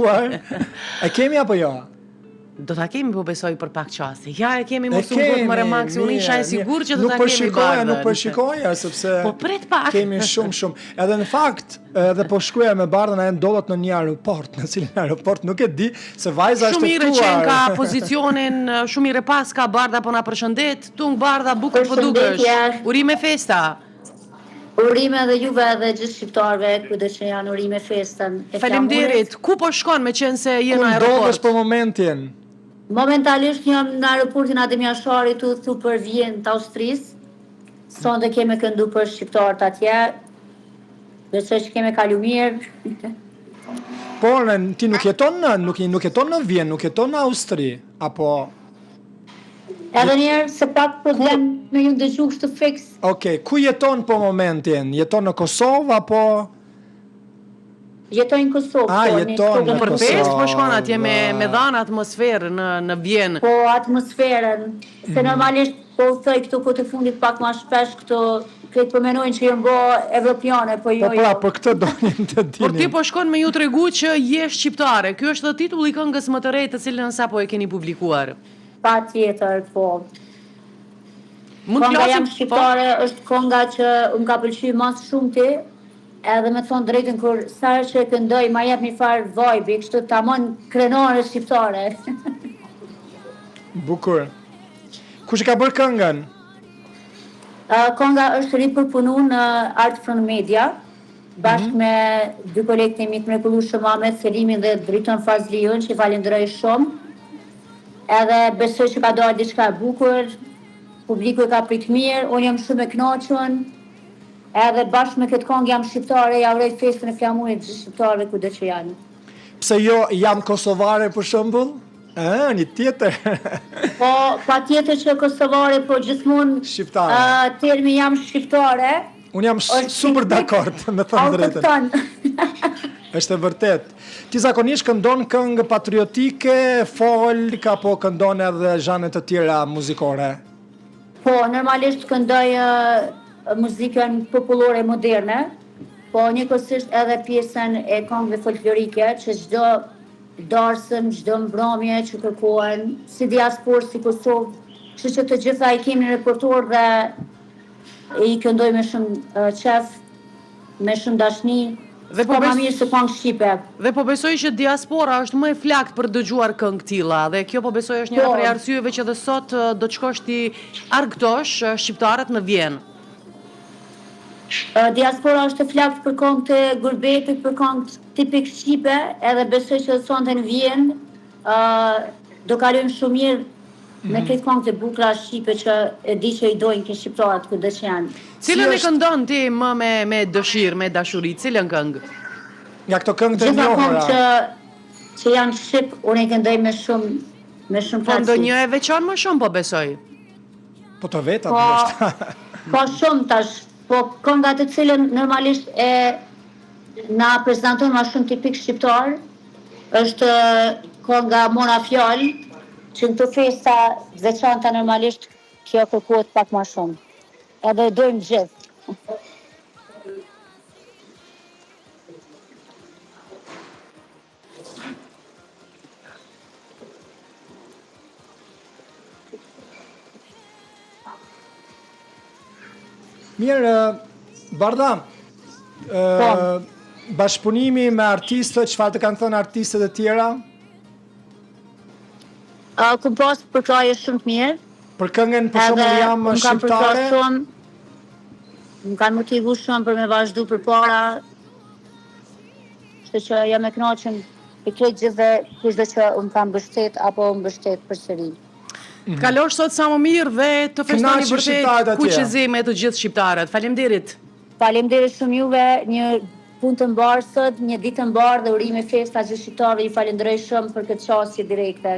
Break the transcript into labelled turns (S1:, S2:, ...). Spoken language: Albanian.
S1: shkuar? E kemi apo jo?
S2: Do ta kemi po besoj për pak qasti. Ja e kemi mos unë më remaksi, unë isha e sigurt që do ta kemi bardhën.
S1: Nuk përshikoja sepse
S2: po prit pak.
S1: Kemi shumë. Edhe në fakt, edhe po shkuja me bardhën ai ndodhet në një aeroport, në cilin aeroport nuk e di se vajza është
S2: ftuar. Shumë i qen ka pozicionin, shumë i repas ka bardha po na përshëndet. Tung bardha bukur po dukesh. Urime festa.
S3: Urime edhe juve edhe gjithë shqiptarëve kudo që janë urime festën.
S2: Faleminderit. Ku po shkon me qenë se je në aeroport?
S1: Ku ndodhesh për momentin?
S3: Momentalisht jam në aeroportin Adem Jashari thu për Vjenë të Austrisë. Sonde keme këndu për shqiptarët atje. Besoj që keme kalu mirë.
S1: Por ti nuk jeton në Vjenë, nuk jeton në Austri, apo
S3: edhe njerë se pak problem me ju dëgju kështu fiks.
S1: Okej, ku jeton për momentin? Jeton në Kosovë apo
S3: Jetoj në Kosovë.
S1: Jeton në
S2: për fest, po shkon atje me dhanë atmosferë në Vjenë.
S3: Po, atmosferën. Se normalisht, po thoj këtu këtë fundit pak ma shpesh këtu, këtë përmenojnë që jënë bo evropiane, po jo.
S1: Po pra, për këtë donin të dini.
S2: Por ti po shkon me ju të regu që je shqiptare. Kjo është dhe titulli i këngës më të rejtë të cilën sa po e keni publikuar.
S3: Pa tjetër, po.
S2: Konga
S3: jam shqiptare është konga që më ka pëlqy mas shumë ti, edhe me thonë drejtën kur sarë që e këndoj, ma jep një farë vibe, kështu tamon krenore shqiptare.
S1: Bukur. Kush e ka bërë këngën?
S3: Konga është ripërpunu në Art Front Media, bashkë me dy kolegë të mi të mrekullueshëm Ahmet Selimin dhe Driton Fazliun, që i falenderoj shumë. Edhe besoj që ka dalë diçka e bukur, publiku e ka prit mirë, unë jam shumë e kënaqur. Edhe bashkë me këtë kongë jam shqiptare, ja uroj festën e flamurit gjithë shqiptarëve kudo që janë.
S1: Pse jo jam kosovare për shembull? Një tjetër.
S3: Po, pa tjetër që kosovare, po gjithmonë
S1: shqiptare.
S3: Termi jam shqiptare.
S1: Unë jam super dakord, me thënë drejtën. Është e vërtet. Ti zakonisht këndon këngë patriotike, folk apo këndon edhe zhane të tjera muzikore?
S3: Po, normalisht këndoj muzikën popullore moderne, po njëkohësisht edhe pjesën e këngëve folklorike, që çdo darsëm, çdo mbrëmje që kërkohen, si diasporë, si Kosovë, kështu që të gjitha i kemi në repertuar dhe i këndoj me shumë qef, me shumë dashni, s'ka ma mirë se këngë shqipe.
S2: Dhe po besoj që diaspora është më e flakt për dëgjuar këngë tilla, dhe kjo po besoj është njëra prej arsyeve që dhe sot do të shkosh ti argëtosh shqiptarët në Vjenë.
S3: Diaspora është e flakt për këngë të gurbetit, për këngë tipik shqipe, edhe besoj që sonte në Vjenë do kalojmë shumë mirë me këtë këngë të bukura shqipe që e di që i dojnë këtë shqiptarët kudo që janë.
S2: Cilën e këndon ti më me dëshirë, me dashuri, cilën këngë?
S1: Nga këto këngë të njohura.
S3: Gjitha këngë që janë shqip, unë i këndoj me shumë
S2: Po
S3: praksi.
S2: ndonjë e veçon më shumë, po besoj?
S1: Po të vetat, nështë.
S3: Po shumë tash, po kënga të cilën normalisht na prezanton ma shumë tipik shqiptar, është kënga Mona Fjallë, që në të festa veçanta normalisht kjo kërkohet pak ma shumë. Edhe dojmë gjithë.
S1: Mirë, Barda, bashkëpunimi me artistët, çfarë të kanë thënë artistët e tjera?
S3: Këm pas përkraje shumë të mirë.
S1: Për këngën për shembull jam shqiptare.
S3: Më kanë motivu shumë për me vazhdu për para. Kështu që jam e kënaqur i këtë gjithë kushdo që më kanë mbështet apo mbështet përsëri.
S2: Kalosh sot sa më mirë dhe të festoni vërtet kuqezi me të gjithë shqiptarët. Faleminderit.
S3: Faleminderit shumë juve, një punë të mbarë sot, një ditë të mbarë dhe urime festa gjithë shqiptarëve. Ju falenderoj shumë për këtë çështje direkte.